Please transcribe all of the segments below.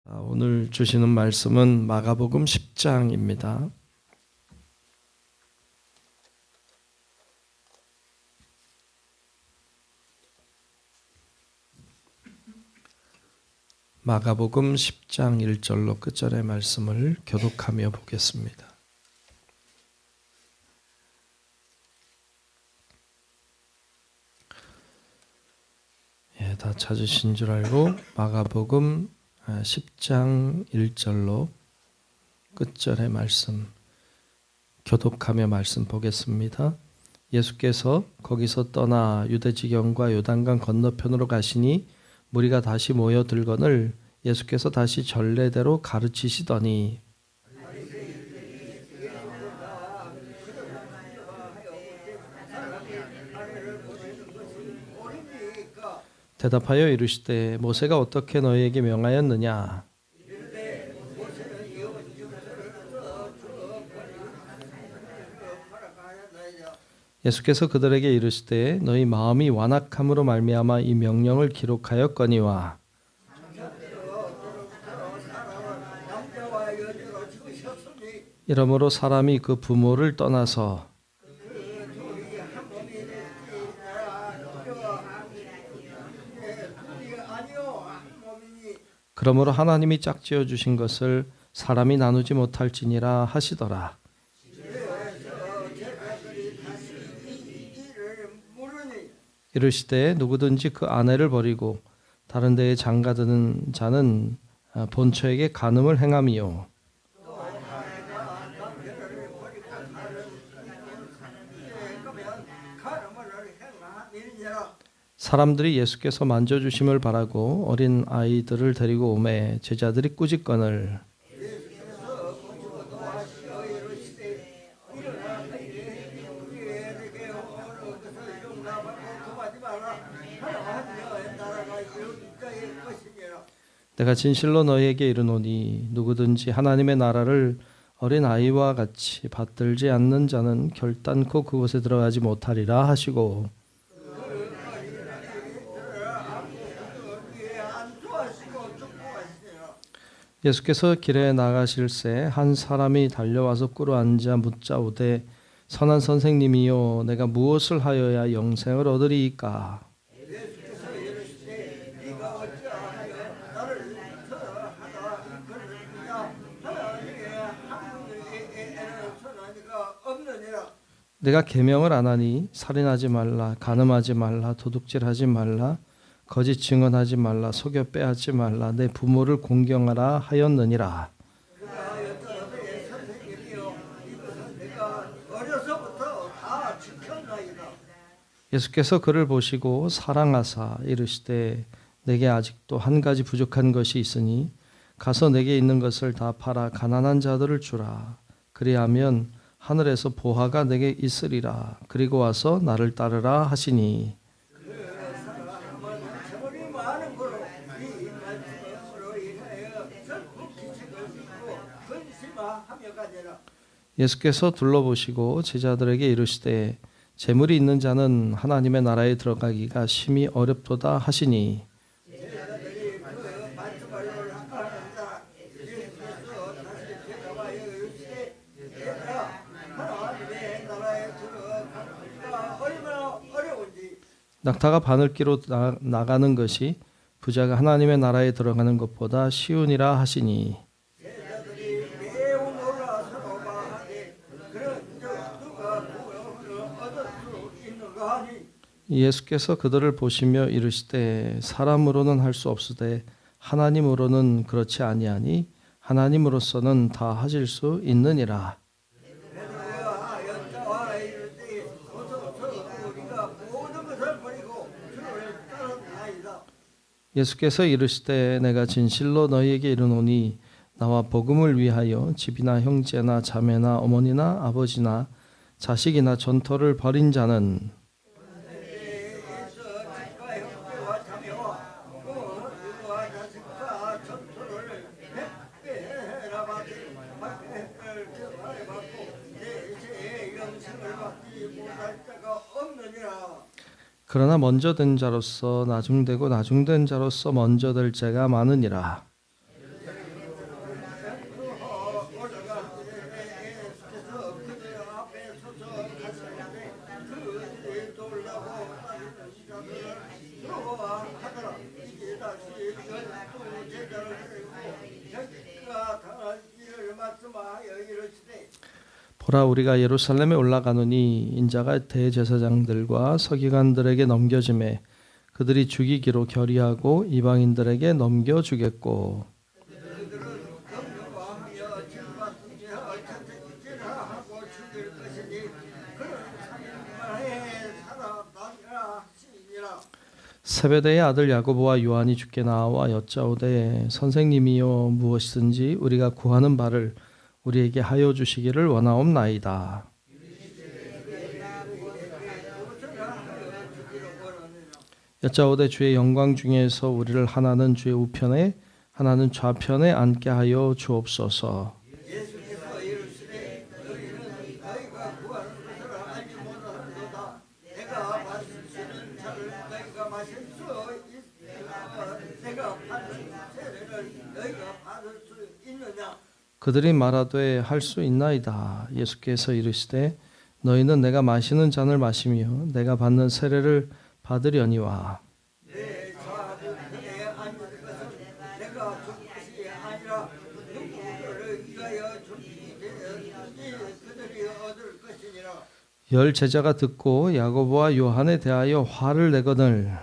오늘 주시는 말씀은 마가복음 10장입니다. 마가복음 10장 1절로 끝절의 말씀을 교독하며 보겠습니다. 다 찾으신 줄 알고 마가복음 10장 1절로 끝절의 말씀 교독하며 말씀 보겠습니다. 예수께서 거기서 떠나 유대 지경과 요단강 건너편으로 가시니 무리가 다시 모여들거늘 예수께서 다시 전례대로 가르치시더니 대답하여 이르시되 모세가 어떻게 너희에게 명하였느냐? 예수께서 그들에게 이르시되 너희 마음이 완악함으로 말미암아 이 명령을 기록하였거니와 이러므로 사람이 그 부모를 떠나서 그러므로 하나님이 짝지어 주신 것을 사람이 나누지 못할지니라 하시더라. 이르시되 누구든지 그 아내를 버리고 다른 데에 장가드는 자는 본처에게 간음을 행함이요 사람들이 예수께서 만져주심을 바라고 어린 아이들을 데리고 오매 제자들이 꾸짖거늘 내가 진실로 너희에게 이르노니 누구든지 하나님의 나라를 어린 아이와 같이 받들지 않는 자는 결단코 그곳에 들어가지 못하리라 하시고 예수께서 길에 나가실새 한 사람이 달려와서 꿇어 앉아 묻자오되 선한 선생님이요 내가 무엇을 하여야 영생을 얻으리이까? 내가 계명을 안 하니 살인하지 말라, 간음하지 말라, 도둑질하지 말라, 거짓 증언하지 말라, 속여 빼앗지 말라, 내 부모를 공경하라 하였느니라. 예수께서 그를 보시고 사랑하사 이르시되 내게 아직도 한 가지 부족한 것이 있으니 가서 내게 있는 것을 다 팔아 가난한 자들을 주라. 그리하면 하늘에서 보화가 내게 있으리라. 그리고 와서 나를 따르라 하시니 예수께서 둘러보시고 제자들에게 이르시되 재물이 있는 자는 하나님의 나라에 들어가기가 심히 어렵도다 하시니 낙타가 바늘기로 나가는 것이 부자가 하나님의 나라에 들어가는 것보다 쉬우니라 하시니 예수께서 그들을 보시며 이르시되 사람으로는 할 수 없으되 하나님으로는 그렇지 아니하니 하나님으로서는 다 하실 수 있느니라. 예수께서 이르시되 내가 진실로 너희에게 이르노니 나와 복음을 위하여 집이나 형제나 자매나 어머니나 아버지나 자식이나 전토를 벌인 자는 그러나 먼저 된 자로서 나중되고 나중된 자로서 먼저 될 자가 많으니라. 보라 우리가 예루살렘에 올라가노니 인자가 대제사장들과 서기관들에게 넘겨짐에 그들이 죽이기로 결의하고 이방인들에게 넘겨주겠고 세베대의 아들 야고보와 요한이 주께 나와 여짜오되 선생님이여 무엇이든지 우리가 구하는 바를 우리에게 하여 주시기를 원하옵나이다. 여짜오되 주의 영광 중에서 우리를 하나는 주의 우편에 하나는 좌편에 앉게 하여 주옵소서. 그들이 말하되 할 수 있나이다. 예수께서 이르시되 너희는 내가 마시는 잔을 마시며 내가 받는 세례를 받으려니와 열 제자가 듣고 야고보와 요한에 대하여 화를 내거늘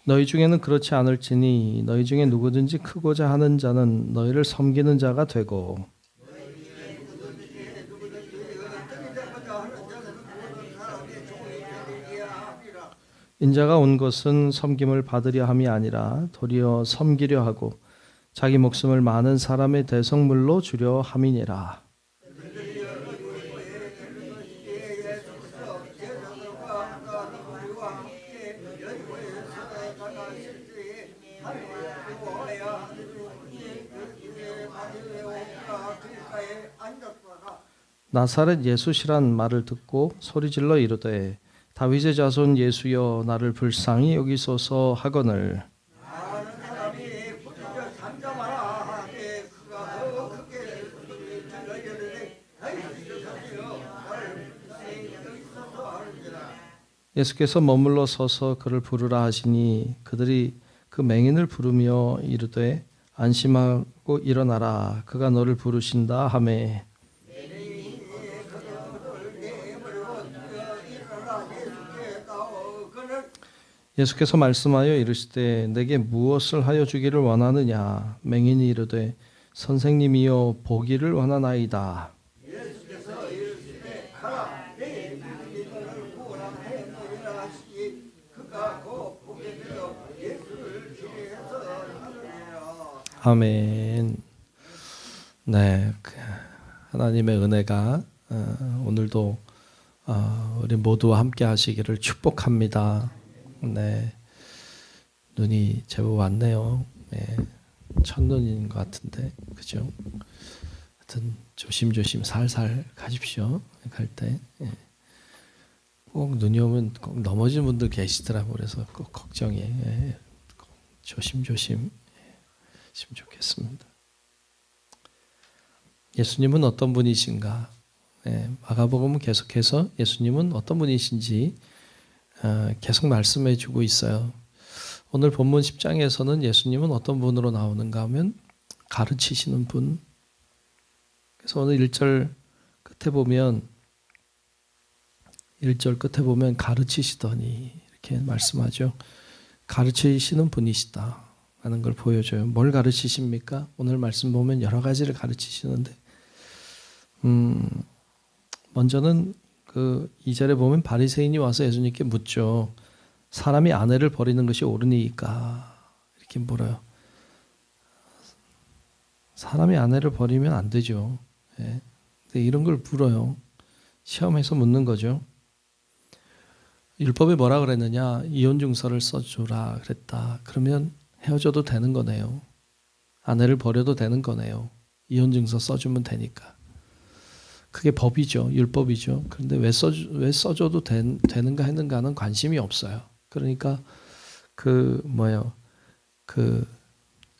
너희 중에는 그렇지 않을지니 너희 중에 누구든지 크고자 하는 자는 너희를 섬기는 자가 되고 인자가 온 것은 섬김을 받으려 함이 아니라 도리어 섬기려 하고 자기 목숨을 많은 사람의 대성물로 주려 함이니라. 나사렛 예수시란 말을 듣고 소리질러 이르되 다윗의 자손 예수여 나를 불쌍히 여기소서 하거늘 예수께서 머물러 서서 그를 부르라 하시니 그들이 그 맹인을 부르며 이르되 안심하고 일어나라 그가 너를 부르신다 하매 예수께서 말씀하여 이르시되 내게 무엇을 하여 주기를 원하느냐 맹인이 이르되 선생님이여 보기를 원하나이다. 예수께서 이르시되 가라 내 믿음이 너를 구원하였느니라 하시니 그가 곧 보게 되어 예수를 기리해서 하느니라. 아멘. 네, 하나님의 은혜가 오늘도 우리 모두와 함께 하시기를 축복합니다. 네, 눈이 제법 왔네요. 네, 첫눈인 것 같은데, 그죠? 하여튼 조심조심 살살 가십시오. 갈 때. 꼭 눈이 오면 꼭 넘어지는 분들 계시더라고. 그래서 꼭 걱정이에요. 꼭 조심조심 했으면 좋겠습니다. 예수님은 어떤 분이신가? 마가복음은 계속해서 예수님은 어떤 분이신지 계속 말씀해 주고 있어요. 오늘 본문 10장에서는 예수님은 어떤 분으로 나오는가 하면 가르치시는 분. 그래서 오늘 1절 끝에 보면 가르치시더니 이렇게 말씀하죠. 가르치시는 분이시다 하는 걸 보여줘요. 뭘 가르치십니까? 오늘 말씀 보면 여러 가지를 가르치시는데 먼저는 그 2절에 보면 바리새인이 와서 예수님께 묻죠. 사람이 아내를 버리는 것이 옳으니까 이렇게 물어요. 사람이 아내를 버리면 안 되죠. 근데 이런 걸 물어요. 시험해서 묻는 거죠. 율법에 뭐라 그랬느냐? 이혼증서를 써주라 그랬다. 그러면 헤어져도 되는 거네요. 아내를 버려도 되는 거네요. 이혼증서 써주면 되니까. 그게 법이죠. 율법이죠. 그런데 왜 써줘도 되는가 했는가는 관심이 없어요. 그러니까 그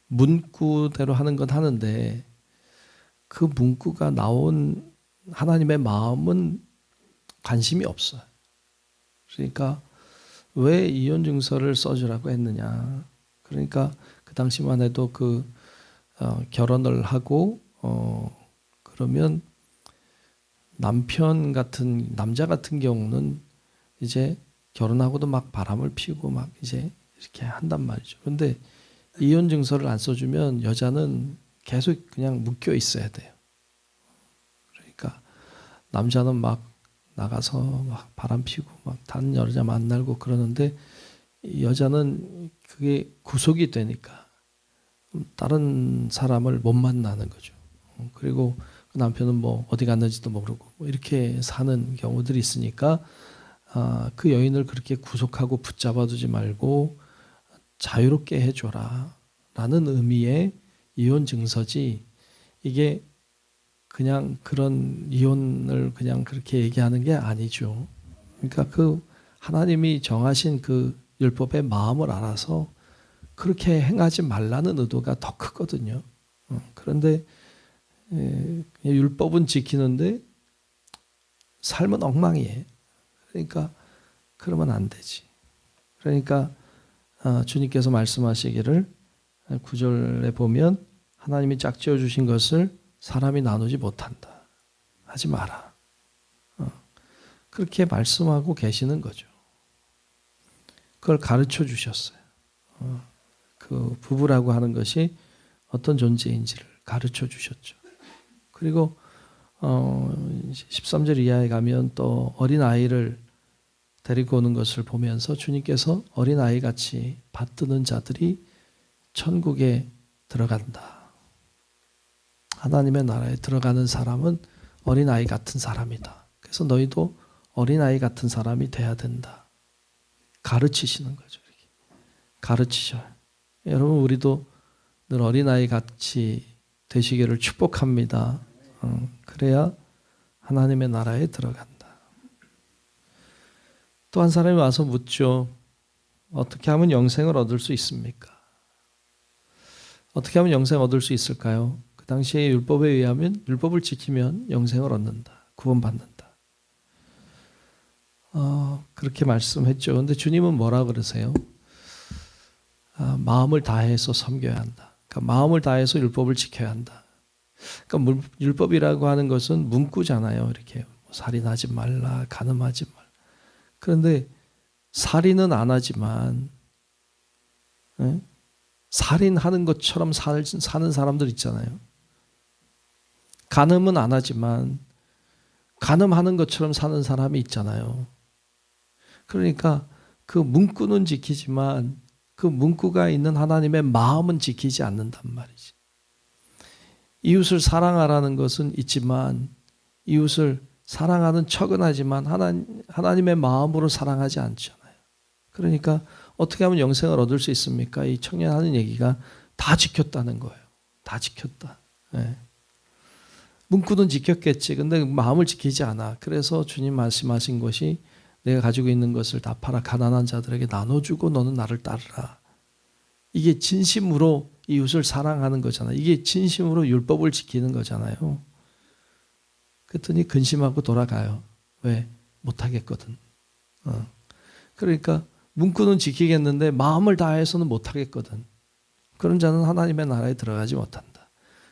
문구대로 하는 건 하는데 그 문구가 나온 하나님의 마음은 관심이 없어요. 그러니까 왜 이혼 증서를 써주라고 했느냐. 그러니까 그 당시만 해도 결혼을 하고 그러면 남자 같은 경우는 이제 결혼하고도 막 바람을 피우고 막 이제 이렇게 한단 말이죠. 그런데 이혼 증서를 안 써주면 여자는 계속 그냥 묶여 있어야 돼요. 그러니까 남자는 막 나가서 막 바람 피우고 막 다른 여자 만나고 그러는데 여자는 그게 구속이 되니까 다른 사람을 못 만나는 거죠. 그리고 그 남편은 뭐 어디 갔는지도 모르고 뭐 이렇게 사는 경우들이 있으니까 그 여인을 그렇게 구속하고 붙잡아두지 말고 자유롭게 해줘라 라는 의미의 이혼 증서지, 이게 그냥 그런 이혼을 그냥 그렇게 얘기하는 게 아니죠. 그러니까 그 하나님이 정하신 그 율법의 마음을 알아서 그렇게 행하지 말라는 의도가 더 크거든요. 그런데 율법은 지키는데 삶은 엉망이에요. 그러니까 그러면 안 되지. 그러니까 주님께서 말씀하시기를 9절에 보면 하나님이 짝지어 주신 것을 사람이 나누지 못한다. 하지 마라. 그렇게 말씀하고 계시는 거죠. 그걸 가르쳐 주셨어요. 그 부부라고 하는 것이 어떤 존재인지를 가르쳐 주셨죠. 그리고 13절 이하에 가면 또 어린아이를 데리고 오는 것을 보면서 주님께서 어린아이 같이 받드는 자들이 천국에 들어간다. 하나님의 나라에 들어가는 사람은 어린아이 같은 사람이다. 그래서 너희도 어린아이 같은 사람이 돼야 된다. 가르치시는 거죠. 이렇게. 가르치셔요. 여러분, 우리도 늘 어린아이 같이 되시기를 축복합니다. 그래야 하나님의 나라에 들어간다. 또 한 사람이 와서 묻죠. 어떻게 하면 영생을 얻을 수 있습니까? 어떻게 하면 영생 얻을 수 있을까요? 그 당시에 율법에 의하면 율법을 지키면 영생을 얻는다. 구원받는다. 그렇게 말씀했죠. 그런데 주님은 뭐라 그러세요? 마음을 다해서 섬겨야 한다. 그러니까 마음을 다해서 율법을 지켜야 한다. 그러니까 율법이라고 하는 것은 문구잖아요. 이렇게 살인하지 말라, 간음하지 말라. 그런데 살인은 안 하지만 살인하는 것처럼 사는 사람들 있잖아요. 간음은 안 하지만 간음하는 것처럼 사는 사람이 있잖아요. 그러니까 그 문구는 지키지만 그 문구가 있는 하나님의 마음은 지키지 않는단 말이지. 이웃을 사랑하라는 것은 있지만 이웃을 사랑하는 척은 하지만 하나님의 마음으로 사랑하지 않잖아요. 그러니까 어떻게 하면 영생을 얻을 수 있습니까? 이 청년 하는 얘기가 다 지켰다는 거예요. 다 지켰다. 네. 문구는 지켰겠지. 근데 마음을 지키지 않아. 그래서 주님 말씀하신 것이 내가 가지고 있는 것을 다 팔아 가난한 자들에게 나눠주고 너는 나를 따르라. 이게 진심으로 이웃을 사랑하는 거잖아요. 이게 진심으로 율법을 지키는 거잖아요. 그랬더니 근심하고 돌아가요. 왜? 못하겠거든. 그러니까 문구는 지키겠는데 마음을 다해서는 못하겠거든. 그런 자는 하나님의 나라에 들어가지 못한다.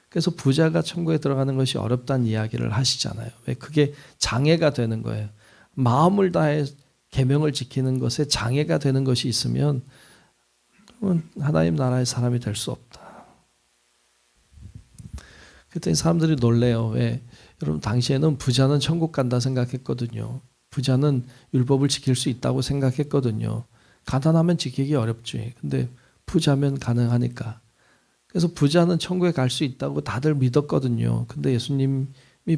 그래서 부자가 천국에 들어가는 것이 어렵다는 이야기를 하시잖아요. 왜? 그게 장애가 되는 거예요. 마음을 다해 계명을 지키는 것에 장애가 되는 것이 있으면 그러면 하나님 나라의 사람이 될 수 없다. 그랬더니 사람들이 놀래요. 왜? 여러분, 당시에는 부자는 천국 간다 생각했거든요. 부자는 율법을 지킬 수 있다고 생각했거든요. 가난하면 지키기 어렵지. 근데 부자면 가능하니까. 그래서 부자는 천국에 갈 수 있다고 다들 믿었거든요. 근데 예수님이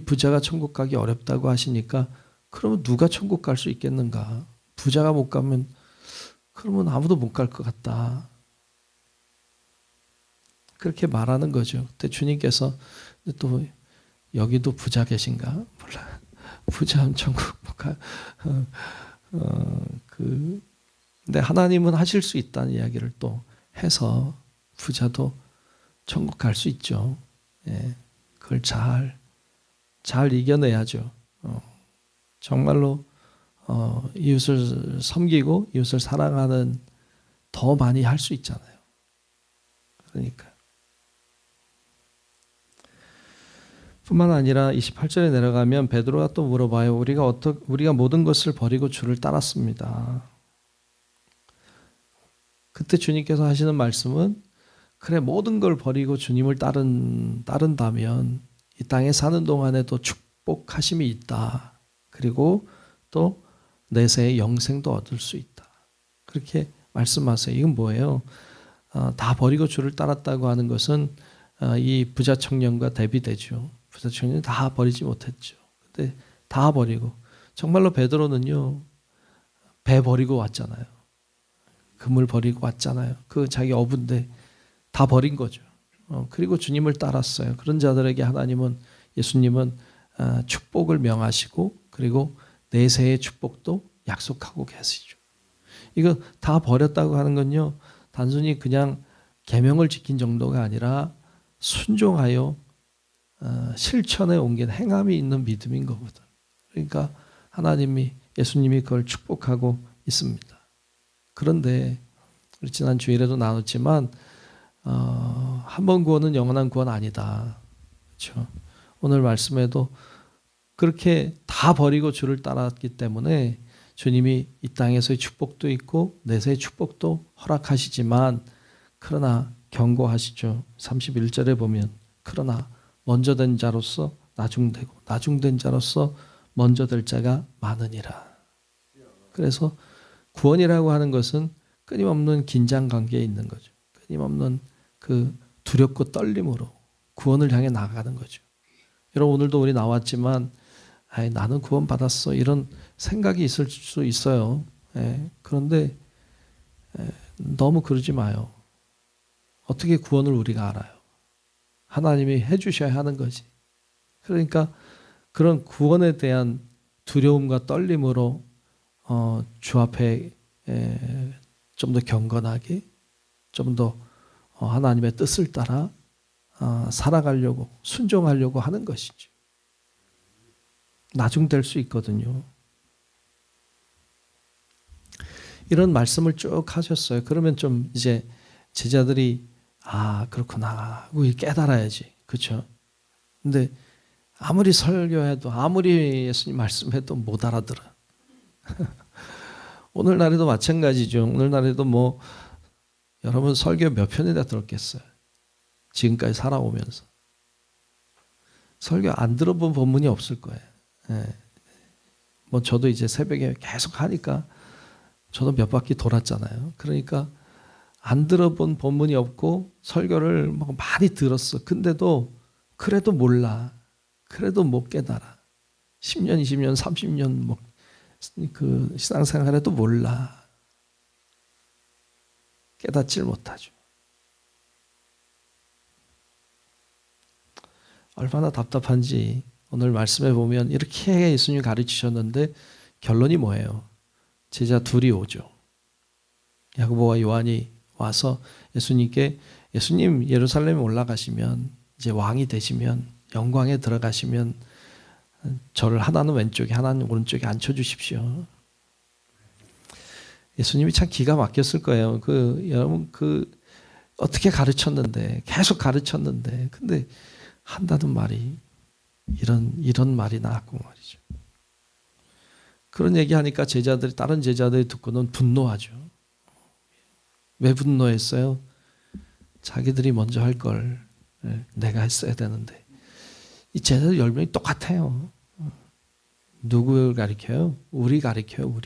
부자가 천국 가기 어렵다고 하시니까 그러면 누가 천국 갈 수 있겠는가? 부자가 못 가면 그러면 아무도 못 갈 것 같다. 그렇게 말하는 거죠. 그때 주님께서 또 여기도 부자 계신가? 몰라. 부자는 천국 못 가요. 근데 하나님은 하실 수 있다는 이야기를 또 해서 부자도 천국 갈 수 있죠. 예, 그걸 잘 이겨내야죠. 정말로 이웃을 섬기고 이웃을 사랑하는 더 많이 할 수 있잖아요. 그러니까 뿐만 아니라 28절에 내려가면 베드로가 또 물어봐요. 우리가 모든 것을 버리고 주를 따랐습니다. 그때 주님께서 하시는 말씀은 그래 모든 걸 버리고 주님을 따른다면 이 땅에 사는 동안에도 축복하심이 있다. 그리고 또 내세의 영생도 얻을 수 있다. 그렇게 말씀하세요. 이건 뭐예요? 다 버리고 주를 따랐다고 하는 것은 이 부자 청년과 대비되죠. 부자 청년이 다 버리지 못했죠. 근데 다 버리고 정말로 베드로는요. 배 버리고 왔잖아요. 금을 버리고 왔잖아요. 그 자기 어부인데 다 버린 거죠. 그리고 주님을 따랐어요. 그런 자들에게 예수님은 축복을 명하시고 그리고 내세의 축복도 약속하고 계시죠. 이거 다 버렸다고 하는 건요. 단순히 그냥 계명을 지킨 정도가 아니라 순종하여 실천에 옮긴 행함이 있는 믿음인 거거든. 그러니까 예수님이 그걸 축복하고 있습니다. 그런데 지난 주일에도 나눴지만 한 번 구원은 영원한 구원 아니다. 그렇죠? 오늘 말씀에도 그렇게 다 버리고 주를 따랐기 때문에 주님이 이 땅에서의 축복도 있고 내세의 축복도 허락하시지만 그러나 경고하시죠. 31절에 보면 그러나 먼저 된 자로서 나중되고 나중된 자로서 먼저 될 자가 많으니라. 그래서 구원이라고 하는 것은 끊임없는 긴장 관계에 있는 거죠. 끊임없는 그 두렵고 떨림으로 구원을 향해 나아가는 거죠. 여러분 오늘도 우리 나왔지만 나는 구원 받았어 이런 생각이 있을 수 있어요. 그런데 너무 그러지 마요. 어떻게 구원을 우리가 알아요? 하나님이 해주셔야 하는 거지. 그러니까 그런 구원에 대한 두려움과 떨림으로 주 앞에 좀 더 경건하게 좀 더 하나님의 뜻을 따라 살아가려고 순종하려고 하는 것이죠. 나중될 수 있거든요. 이런 말씀을 쭉 하셨어요. 그러면 좀 이제 제자들이 그렇구나 하고 깨달아야지. 그렇죠? 근데 아무리 설교해도 아무리 예수님 말씀해도 못 알아들어. 오늘날에도 마찬가지죠. 오늘날에도 여러분 설교 몇 편이나 들었겠어요. 지금까지 살아오면서. 설교 안 들어본 본문이 없을 거예요. 저도 이제 새벽에 계속 하니까 저도 몇 바퀴 돌았잖아요. 그러니까 안 들어본 본문이 없고 설교를 많이 들었어. 근데도 그래도 몰라. 그래도 못 깨달아. 10년, 20년, 30년 그 신앙생활에도 몰라. 깨닫질 못하죠. 얼마나 답답한지 오늘 말씀해 보면 이렇게 예수님이 가르치셨는데 결론이 뭐예요? 제자 둘이 오죠. 야고보와 요한이 와서 예수님 예루살렘에 올라가시면 이제 왕이 되시면 영광에 들어가시면 저를 하나는 왼쪽에 하나는 오른쪽에 앉혀주십시오. 예수님이 참 기가 막혔을 거예요. 여러분 어떻게 가르쳤는데 계속 가르쳤는데 근데 한다는 말이 이런 말이 나왔고 말이죠. 그런 얘기하니까 다른 제자들이 듣고는 분노하죠. 왜 분노했어요? 자기들이 먼저 할 걸 내가 했어야 되는데. 이 제자들 10명이 똑같아요. 누구를 가리켜요? 우리 가리켜요.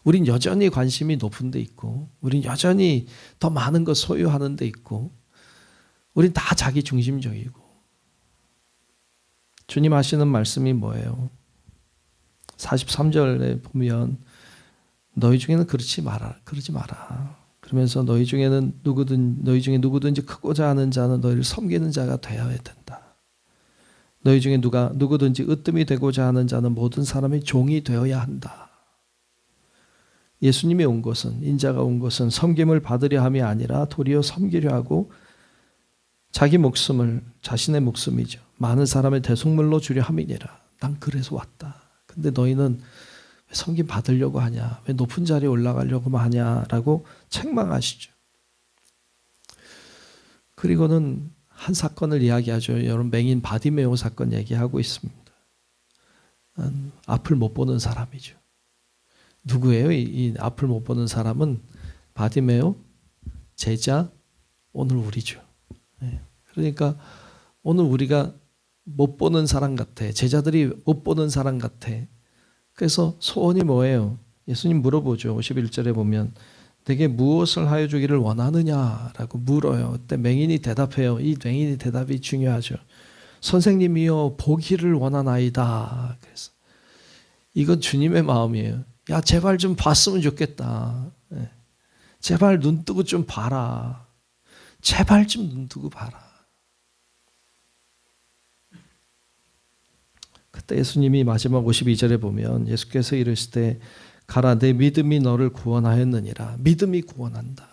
우린 여전히 관심이 높은 데 있고 우린 여전히 더 많은 것 소유하는 데 있고 우린 다 자기 중심적이고 주님 하시는 말씀이 뭐예요? 43절에 보면 너희 중에는 그러지 마라. 그러면서 너희 중에 누구든지 크고자 하는 자는 너희를 섬기는 자가 되어야 된다. 너희 중에 누구든지 으뜸이 되고자 하는 자는 모든 사람의 종이 되어야 한다. 예수님이 온 것은, 인자가 온 것은 섬김을 받으려 함이 아니라 도리어 섬기려 하고 자기 목숨을, 자신의 목숨이죠, 많은 사람의 대속물로 주려 함이니라. 난 그래서 왔다. 근데 너희는 왜 섬김 받으려고 하냐, 왜 높은 자리에 올라가려고 하냐라고 책망하시죠. 그리고는 한 사건을 이야기하죠. 여러분, 맹인 바디메오 사건 얘기하고 있습니다. 앞을 못 보는 사람이죠. 누구예요? 이 앞을 못 보는 사람은 바디메오, 제자, 오늘 우리죠. 그러니까 오늘 우리가 못 보는 사람 같아. 제자들이 못 보는 사람 같아. 그래서 소원이 뭐예요? 예수님 물어보죠. 51절에 보면 내게 무엇을 하여 주기를 원하느냐라고 물어요. 그때 맹인이 대답해요. 이 맹인이 대답이 중요하죠. 선생님이여, 보기를 원하나이다. 그래서 이건 주님의 마음이에요. 야, 제발 좀 봤으면 좋겠다. 제발 눈 뜨고 좀 봐라. 제발 좀 눈 뜨고 봐라. 그때 예수님이 마지막 52절에 보면 예수께서 이르시되 가라, 내 믿음이 너를 구원하였느니라. 믿음이 구원한다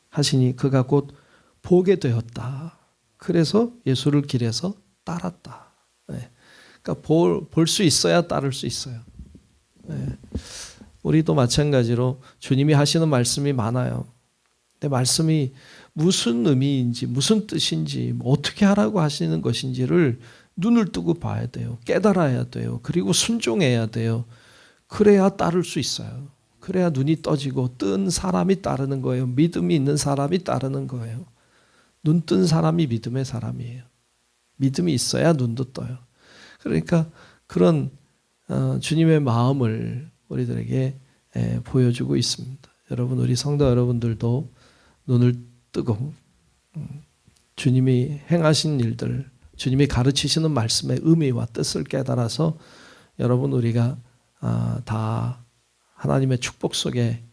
하시니 그가 곧 보게 되었다. 그래서 예수를 길에서 따랐다. 그러니까 볼 수 있어야 따를 수 있어요. 우리도 마찬가지로 주님이 하시는 말씀이 많아요. 근데 말씀이 무슨 의미인지, 무슨 뜻인지, 어떻게 하라고 하시는 것인지를 눈을 뜨고 봐야 돼요. 깨달아야 돼요. 그리고 순종해야 돼요. 그래야 따를 수 있어요. 그래야 눈이 떠지고 뜬 사람이 따르는 거예요. 믿음이 있는 사람이 따르는 거예요. 눈 뜬 사람이 믿음의 사람이에요. 믿음이 있어야 눈도 떠요. 그러니까 그런 주님의 마음을 우리들에게 보여주고 있습니다. 여러분, 우리 성도 여러분들도 눈을 뜨고 주님이 행하신 일들, 주님이 가르치시는 말씀의 의미와 뜻을 깨달아서 여러분, 우리가 다 하나님의 축복 속에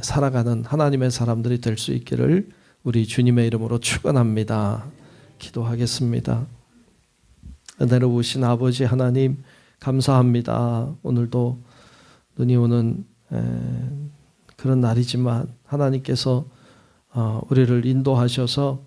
살아가는 하나님의 사람들이 될 수 있기를 우리 주님의 이름으로 축원합니다. 기도하겠습니다. 은혜로 오신 아버지 하나님, 감사합니다. 오늘도 눈이 오는 그런 날이지만 하나님께서 우리를 인도하셔서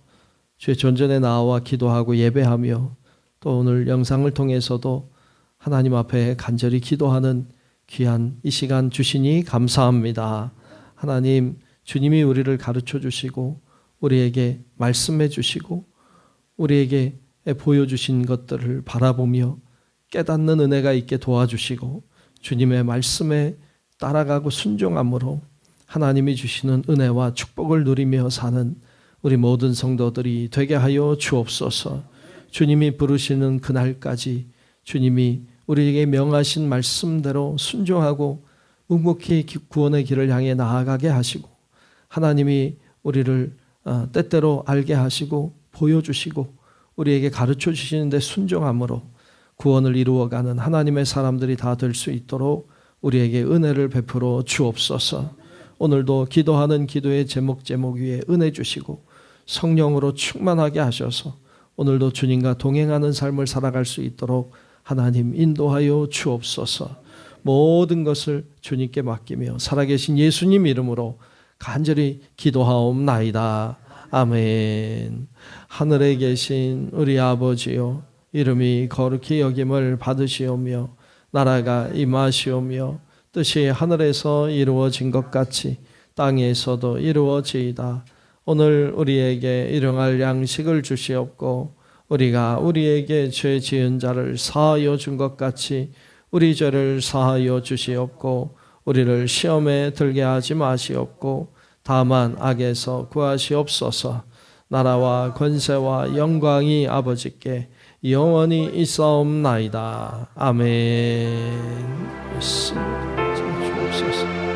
주의 존전에 나와 기도하고 예배하며 또 오늘 영상을 통해서도 하나님 앞에 간절히 기도하는 귀한 이 시간 주시니 감사합니다. 하나님, 주님이 우리를 가르쳐 주시고 우리에게 말씀해 주시고 우리에게 보여주신 것들을 바라보며 깨닫는 은혜가 있게 도와주시고 주님의 말씀에 따라가고 순종함으로 하나님이 주시는 은혜와 축복을 누리며 사는 우리 모든 성도들이 되게 하여 주옵소서. 주님이 부르시는 그날까지 주님이 우리에게 명하신 말씀대로 순종하고 묵묵히 구원의 길을 향해 나아가게 하시고 하나님이 우리를 때때로 알게 하시고 보여주시고 우리에게 가르쳐 주시는데 순종함으로 구원을 이루어가는 하나님의 사람들이 다 될 수 있도록 우리에게 은혜를 베풀어 주옵소서. 오늘도 기도하는 기도의 제목 위에 은혜 주시고 성령으로 충만하게 하셔서 오늘도 주님과 동행하는 삶을 살아갈 수 있도록 하나님 인도하여 주옵소서. 모든 것을 주님께 맡기며 살아계신 예수님 이름으로 간절히 기도하옵나이다. 아멘. 하늘에 계신 우리 아버지요, 이름이 거룩히 여김을 받으시오며 나라가 임하시오며 뜻이 하늘에서 이루어진 것 같이 땅에서도 이루어지이다. 오늘 우리에게 일용할 양식을 주시옵고 우리가 우리에게 죄 지은 자를 사하여 준 것 같이 우리 죄를 사하여 주시옵고 우리를 시험에 들게 하지 마시옵고 다만 악에서 구하시옵소서. 나라와 권세와 영광이 아버지께 영원히 있사옵나이다. 아멘. 주옵소서.